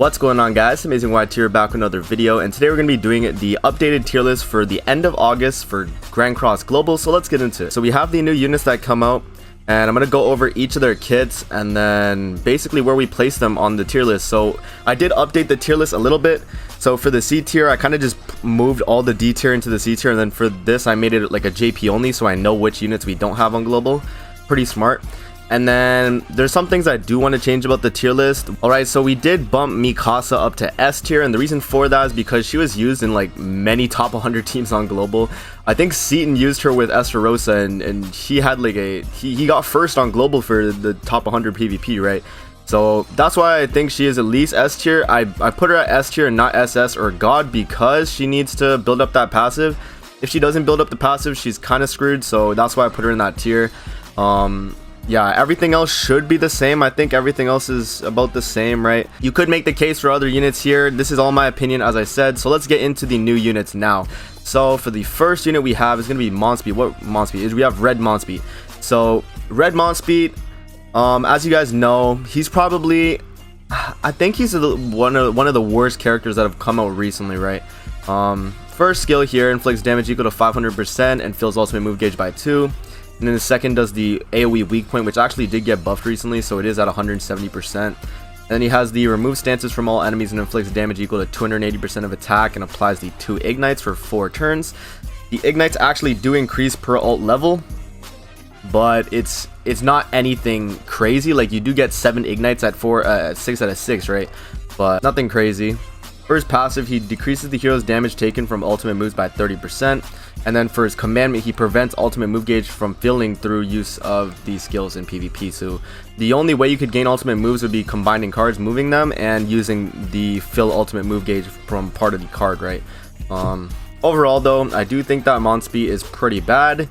What's going on, guys? Amazing White here, back with another video, and today we're going to be doing the updated tier list for the end of August for Grand Cross Global. So let's get into it. So we have the new units that come out, and I'm going to go over each of their kits and then basically where we place them on the tier list. So I did update the tier list a little bit. So for the C tier, I kind of just moved all the D tier into the C tier, and then for this I made it like a JP only, so I know which units we don't have on Global. Pretty smart. And then there's some things I do want to change about the tier list. Alright, so we did bump Mikasa up to S tier, and the reason for that is because she was used in like many top 100 teams on Global. I think Seaton used her with Asterosa, and he had like he got first on Global for the top 100 PvP, right? So that's why I think she is at least S tier. I put her at S tier and not SS or God because she needs to build up that passive. If she doesn't build up the passive, she's kind of screwed, so that's why I put her in that tier. Yeah, everything else should be the same. I think everything else is about the same, right? You could make the case for other units here. This is all my opinion, as I said. So let's get into the new units now. So for the first unit we have is going to be Monspeed. What Monspeed is? We have Red Monspeed. So Red Monspeed, as you guys know, he's probably, I think he's one of the worst characters that have come out recently, right? First skill here inflicts damage equal to 500% and fills ultimate move gauge by 2. And then the second does the AoE weak point, which actually did get buffed recently, so it is at 170%. Then he has the remove stances from all enemies and inflicts damage equal to 280% of attack and applies the 2 ignites for 4 turns. The ignites actually do increase per ult level, but it's not anything crazy. Like, you do get 7 ignites at 6 out of 6, right? But nothing crazy. For his passive, he decreases the hero's damage taken from ultimate moves by 30%. And then for his commandment, he prevents ultimate move gauge from filling through use of these skills in PvP. So the only way you could gain ultimate moves would be combining cards, moving them, and using the fill ultimate move gauge from part of the card, right? Overall, though, I do think that Monspeed is pretty bad.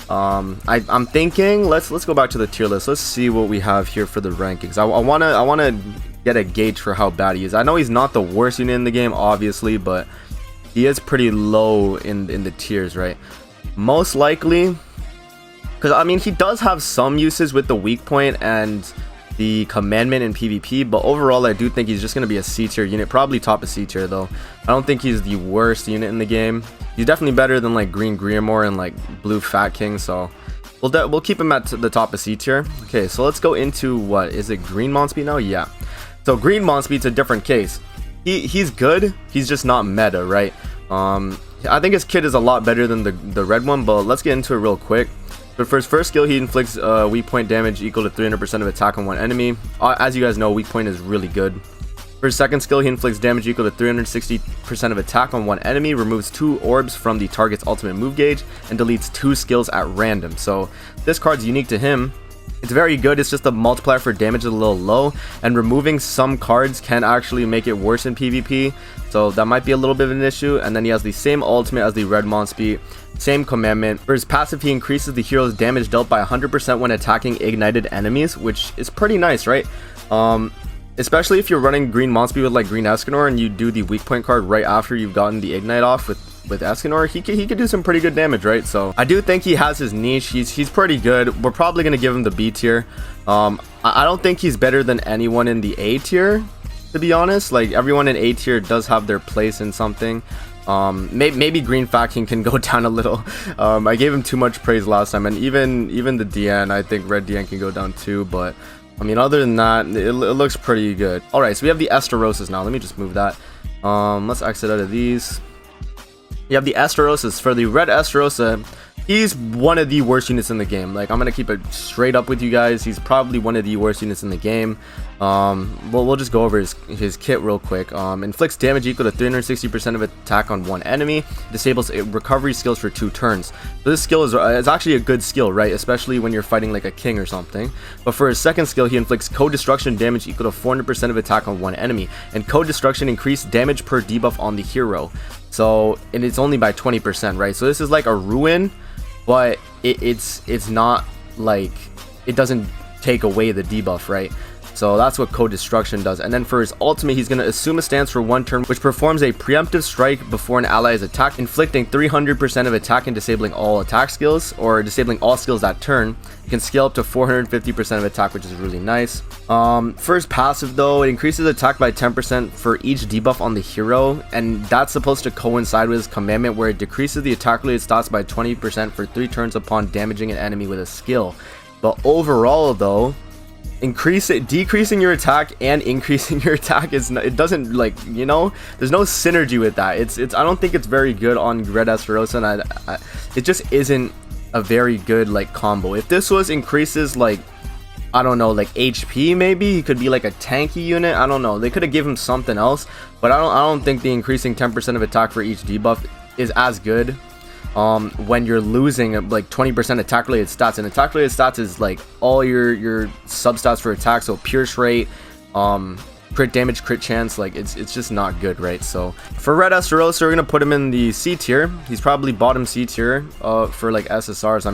I'm thinking let's go back to the tier list. Let's see what we have here for the rankings. I wanna get a gauge for how bad he is. I know he's not the worst unit in the game, obviously, but he is pretty low in the tiers, right? Most likely, because I mean, he does have some uses with the weak point and the commandment in PvP, but overall I do think he's just going to be a C tier unit, probably top of C tier though. I don't think he's the worst unit in the game. He's definitely better than like Green Grimoire and like Blue Fat King, so we'll keep him at the top of C tier. Okay, so let's go into, what is it, Green Monspeed now? Yeah, so Green Monspeed's a different case. He's good, he's just not meta, right? I think his kit is a lot better than the red one, but let's get into it real quick. But for his first skill, he inflicts weak point damage equal to 300% of attack on one enemy. As you guys know, weak point is really good. For his second skill, he inflicts damage equal to 360% of attack on one enemy, removes 2 orbs from the target's ultimate move gauge, and deletes 2 skills at random. So this card's unique to him. It's very good. It's just the multiplier for damage is a little low, and removing some cards can actually make it worse in PvP, so that might be a little bit of an issue. And then he has the same ultimate as the Red Monspeed, same commandment. For his passive, he increases the hero's damage dealt by 100% when attacking ignited enemies, which is pretty nice, right? Especially if you're running Green Monspeed with like Green Escanor and you do the weak point card right after you've gotten the ignite off with Escanor, he could do some pretty good damage, right? So I do think he has his niche. He's pretty good. We're probably gonna give him the B tier. I don't think he's better than anyone in the A tier, to be honest. Like, everyone in A tier does have their place in something. Maybe Green Fat King can go down a little. I gave him too much praise last time, and even the DN, I think Red DN can go down too, but I mean, other than that, it looks pretty good. All right, so we have the Asterosas now. Let me just move that. Let's exit out of these. You have the Asterosas. For the Red Asterosa, he's one of the worst units in the game. Like, I'm gonna keep it straight up with you guys. He's probably one of the worst units in the game. We'll just go over his kit real quick. Inflicts damage equal to 360% of attack on one enemy. Disables recovery skills for 2 turns. So this skill is actually a good skill, right? Especially when you're fighting like a king or something. But for his second skill, he inflicts code destruction damage equal to 400% of attack on one enemy. And code destruction increased damage per debuff on the hero. So, and it's only by 20%, right? So this is like a ruin, but it's not like, it doesn't take away the debuff, right? So that's what Code Destruction does. And then for his ultimate, he's going to assume a stance for 1 turn, which performs a preemptive strike before an ally is attacked, inflicting 300% of attack and disabling all attack skills, or disabling all skills that turn. You can scale up to 450% of attack, which is really nice. For his passive though, it increases attack by 10% for each debuff on the hero, and that's supposed to coincide with his commandment, where it decreases the attack related stats by 20% for 3 turns upon damaging an enemy with a skill. But overall though, decreasing your attack and increasing your attack it doesn't, like, you know, there's no synergy with that. I don't think it's very good on Red Asterosa, and it just isn't a very good like combo. If this was increases like, I don't know, like HP, maybe he could be like a tanky unit. I don't know, they could have given him something else, but I don't think the increasing 10% of attack for each debuff is as good when you're losing like 20% attack related stats. And attack related stats is like all your substats for attack, so pierce rate, crit damage, crit chance. Like it's just not good, right? So for Red Asterosa, we're gonna put him in the C tier. He's probably bottom C tier for like SSRs. I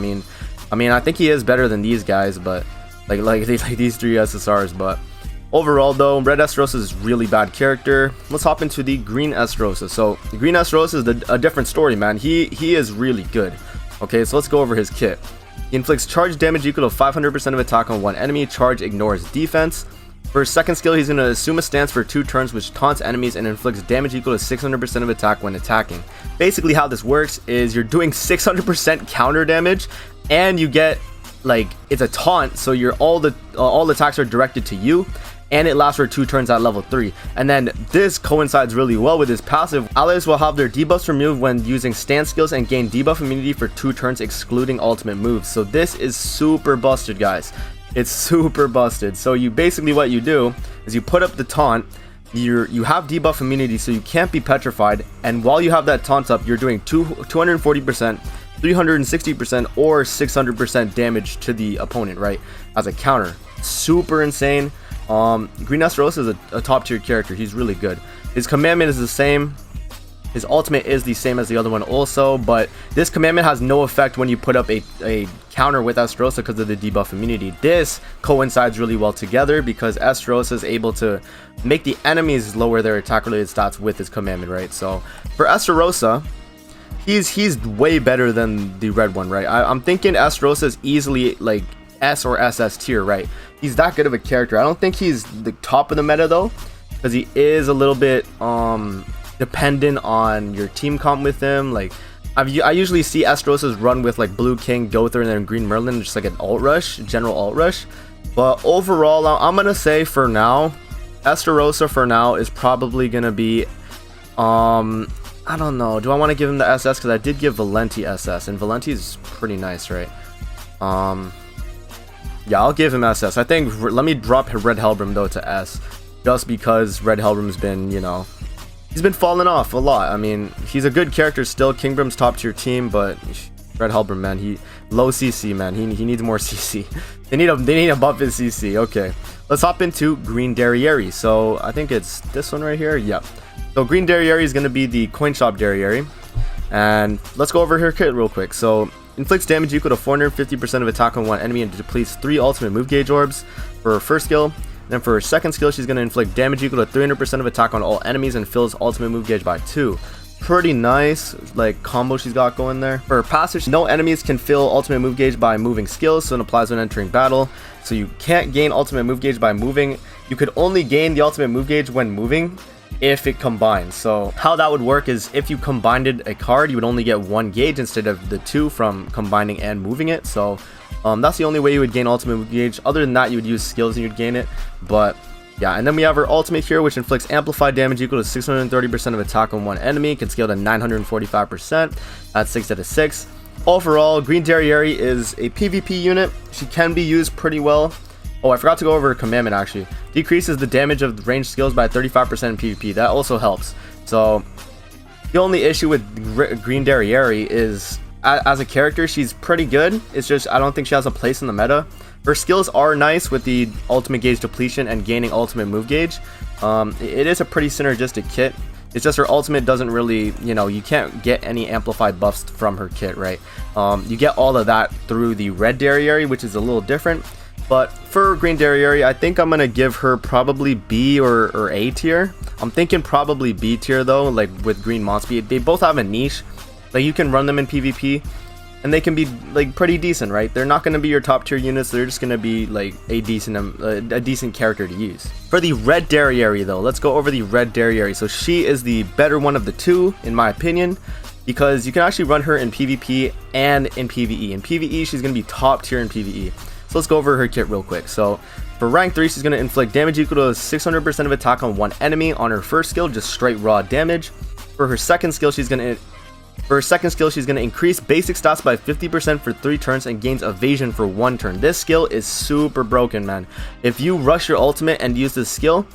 mean I think he is better than these guys, but like these 3 SSRs. But overall though, Red Asterosa is really bad character. Let's hop into the Green Asterosa. So the Green Asterosa is a different story, man. He is really good. Okay, so let's go over his kit. He inflicts charge damage equal to 500% of attack on 1 enemy. Charge ignores defense. For his second skill, he's going to assume a stance for 2 turns, which taunts enemies and inflicts damage equal to 600% of attack when attacking. Basically how this works is you're doing 600% counter damage, and you get, like, it's a taunt, so all attacks are directed to you, and it lasts for 2 turns at level 3. And then this coincides really well with his passive. Allies will have their debuffs removed when using stance skills and gain debuff immunity for 2 turns excluding ultimate moves. So this is super busted, guys. It's super busted. So you basically, what you do is you put up the taunt, you have debuff immunity, so you can't be petrified, and while you have that taunt up, you're doing 240%, 360%, or 600% damage to the opponent, right, as a counter. Super insane. Green Asterosa is a top tier character. He's really good. His commandment is the same. His ultimate is the same as the other one also, but this commandment has no effect when you put up a counter with Asterosa because of the debuff immunity. This coincides really well together because Asterosa is able to make the enemies lower their attack related stats with his commandment, right? So for Asterosa, he's way better than the red one, right? I'm thinking Asterosa is easily like S or SS tier, right? He's that good of a character. I don't think he's the top of the meta though, because he is a little bit dependent on your team comp with him. Like I usually see Asterosa's run with like Blue King, Gother, and then Green Merlin, just like an alt rush, general alt rush. But overall, I'm gonna say for now, Asterosa for now is probably gonna be I don't know, do I want to give him the SS? Because I did give Valenti SS, and Valenti is pretty nice, right? Yeah, I'll give him SS. I think, let me drop Red Hellbroom though to S, just because Red Hellbroom's been, you know, he's been falling off a lot. I mean, he's a good character still. Kingbrim's top tier team, but Red Hellbroom, man, he low CC, man. He needs more CC. They need to buff his CC. Okay, let's hop into Green Terrier. So I think it's this one right here. Yep. So Green Terrier is going to be the coin shop Terrier, and let's go over her kit real quick. So inflicts damage equal to 450% of attack on 1 enemy and depletes 3 ultimate move gauge orbs for her first skill. Then for her second skill, she's going to inflict damage equal to 300% of attack on all enemies and fills ultimate move gauge by 2. Pretty nice like combo she's got going there. For her passive, no enemies can fill ultimate move gauge by moving skills, so it applies when entering battle. So you can't gain ultimate move gauge by moving. You could only gain the ultimate move gauge when moving if it combines. So how that would work is if you combined a card, you would only get 1 gauge instead of the 2 from combining and moving it. So that's the only way you would gain ultimate move gauge. Other than that, you would use skills and you'd gain it. But yeah, and then we have her ultimate here, which inflicts amplified damage equal to 630% of attack on 1 enemy. Can scale to 945% at 6 out of 6. Overall, Green Terrier is a PvP unit. She can be used pretty well. Oh, I forgot to go over her commandment actually. Decreases the damage of ranged skills by 35% in PvP. That also helps. So the only issue with Green Terrier is as a character, she's pretty good. It's just I don't think she has a place in the meta. Her skills are nice with the ultimate gauge depletion and gaining ultimate move gauge. It is a pretty synergistic kit. It's just her ultimate doesn't really, you know, you can't get any amplified buffs from her kit, right? You get all of that through the red Terrier, which is a little different. But for Green Terrier, I think I'm gonna give her probably B or A tier. I'm thinking probably B tier though, like with Green Mod Speed. They both have a niche. Like you can run them in PvP and they can be like pretty decent, right? They're not gonna be your top tier units, they're just gonna be like a decent character to use. For the Red Terrier though, let's go over the Red Terrier. So she is the better one of the two, in my opinion, because you can actually run her in PvP and in PvE. In PvE, she's gonna be top tier in PvE. So let's go over her kit real quick. So for rank 3, she's going to inflict damage equal to 600% of attack on one enemy on her first skill, just straight raw damage. For her second skill, she's going to increase basic stats by 50% for 3 turns and gains evasion for 1 turn. This skill is super broken, man. If you rush your ultimate and use this skill,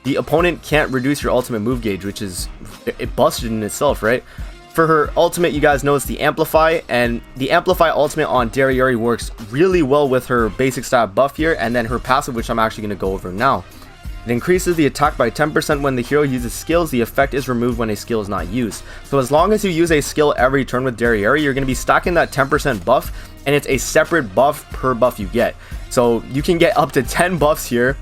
the opponent can't reduce your ultimate move gauge, which is busted in itself, right? For her ultimate, you guys know it's the Amplify, and the Amplify ultimate on Terrier works really well with her basic stat buff here, and then her passive, which I'm actually going to go over now. It increases the attack by 10% when the hero uses skills. The effect is removed when a skill is not used. So as long as you use a skill every turn with Terrier, you're going to be stacking that 10% buff, and it's a separate buff per buff you get. So you can get up to 10 buffs here,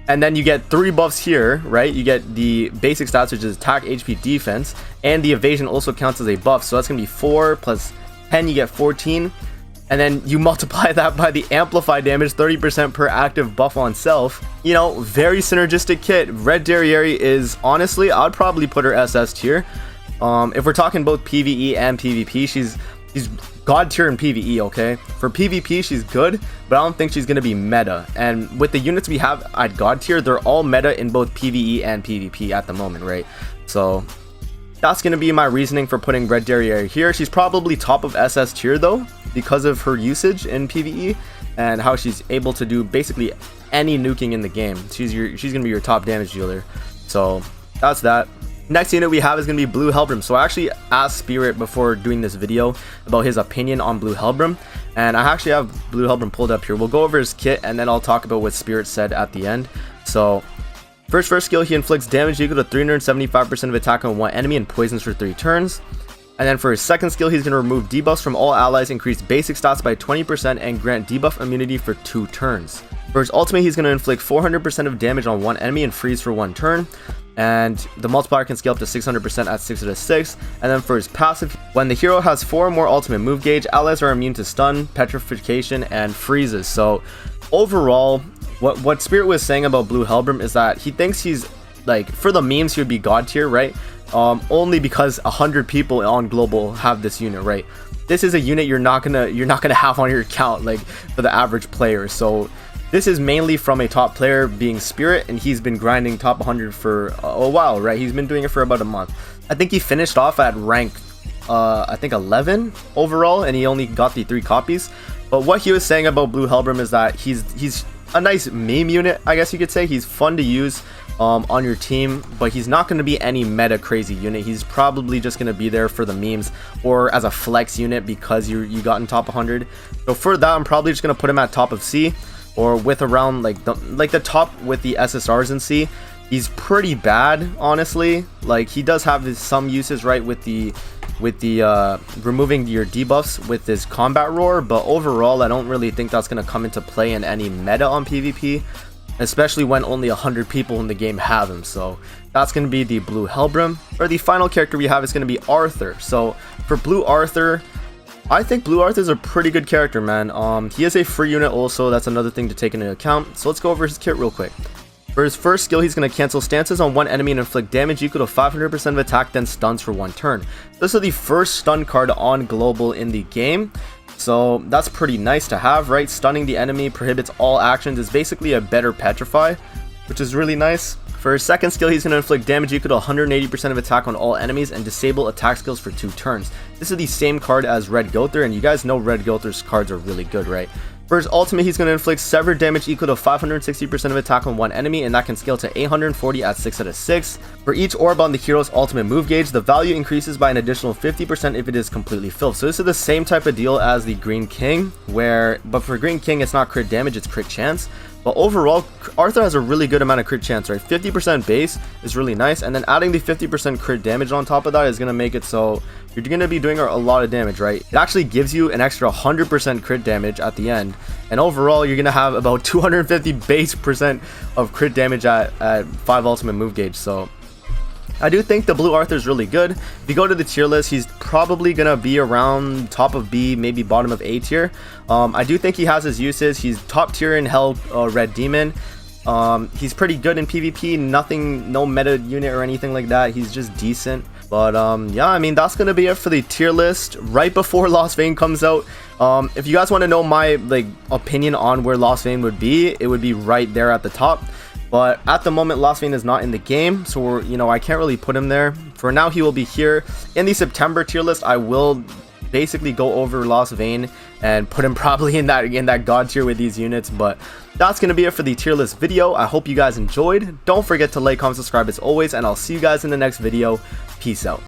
and then you get 3 buffs here, right? You get the basic stats, which is attack, HP, defense, and the evasion also counts as a buff. So that's going to be 4 plus 10, you get 14. And then you multiply that by the amplify damage, 30% per active buff on self. You know, very synergistic kit. Red Terrier is, honestly, I'd probably put her SS tier. If we're talking both PvE and PvP, she's god tier in PvE, okay? For PvP, she's good, but I don't think she's gonna be meta. And with the units we have at god tier, they're all meta in both PvE and PvP at the moment, right? So that's gonna be my reasoning for putting Red Terrier here. She's probably top of SS tier though, because of her usage in PvE and how she's able to do basically any nuking in the game. She's gonna be your top damage dealer. So that's that. Next unit we have is going to be Blue Hellbroom. So I actually asked Spirit before doing this video about his opinion on Blue Hellbroom, and I actually have Blue Hellbroom pulled up here. We'll go over his kit and then I'll talk about what Spirit said at the end. So first skill, he inflicts damage equal to 375% of attack on one enemy and poisons for 3 turns. And then for his second skill, he's going to remove debuffs from all allies, increase basic stats by 20%, and grant debuff immunity for 2 turns. For his ultimate, he's going to inflict 400% of damage on one enemy and freeze for 1 turn. And the multiplier can scale up to 600% at 6 out of 6. And then for his passive, when the hero has 4 or more ultimate move gauge, allies are immune to stun, petrification, and freezes. So overall, what Spirit was saying about Blue Hellbroom is that he thinks he's, like, for the memes, he would be god tier, right? Only because 100 people on global have this unit, right? This is a unit you're not gonna have on your account, like, for the average player. So this is mainly from a top player being Spirit, and he's been grinding top 100 for a while, right? He's been doing it for about a month. I think he finished off at rank I think 11 overall, and he only got the 3 copies. But what he was saying about Blue Hellbroom is that he's a nice meme unit, I guess you could say. He's fun to use on your team, but he's not going to be any meta crazy unit. He's probably just going to be there for the memes or as a flex unit because you got in top 100. So for that, I'm probably just going to put him at top of C, or with around like the top with the SSRs in C. He's pretty bad, honestly. Like, he does have some uses, right, with the removing your debuffs with this combat roar, but overall I don't really think that's going to come into play in any meta on PvP, especially when only 100 people in the game have him. So that's going to be the Blue Hellbroom. Or the final character we have is going to be Arthur. So for Blue Arthur, I think Blue Arthur is a pretty good character, man. He is a free unit also, that's another thing to take into account. So let's go over his kit real quick. For his first skill, he's going to cancel stances on one enemy and inflict damage equal to 500% of attack, then stuns for 1 turn. This is the first stun card on global in the game, so that's pretty nice to have, right? Stunning the enemy prohibits all actions is basically a better petrify, which is really nice. For his second skill, he's going to inflict damage equal to 180% of attack on all enemies and disable attack skills for 2 turns. This is the same card as Red Gother, and you guys know Red Gother's cards are really good, right? For his ultimate, he's going to inflict severed damage equal to 560% of attack on one enemy, and that can scale to 840 at 6 out of 6. For each orb on the hero's ultimate move gauge, the value increases by an additional 50% if it is completely filled. So this is the same type of deal as the Green King, but for Green King, it's not crit damage, it's crit chance. But overall, Arthur has a really good amount of crit chance, right? 50% base is really nice, and then adding the 50% crit damage on top of that is going to make it so you're going to be doing a lot of damage, right? It actually gives you an extra 100% crit damage at the end, and overall you're going to have about 250 base percent of crit damage at 5 ultimate move gauge. So I do think the blue Arthur is really good. If you go to the tier list, he's probably gonna be around top of B, maybe bottom of A tier. I do think he has his uses. He's top tier in Hell Red Demon. He's pretty good in PvP. No meta unit or anything like that. He's just decent. But yeah, I mean, that's gonna be it for the tier list right before Lost Vein comes out. If you guys want to know my opinion on where Lost Vein would be, it would be right there at the top. But at the moment, Lost Vein is not in the game, so I can't really put him there. For now, he will be here. In the September tier list, I will basically go over Lost Vein and put him probably in that god tier with these units. But that's going to be it for the tier list video. I hope you guys enjoyed. Don't forget to like, comment, subscribe as always, and I'll see you guys in the next video. Peace out.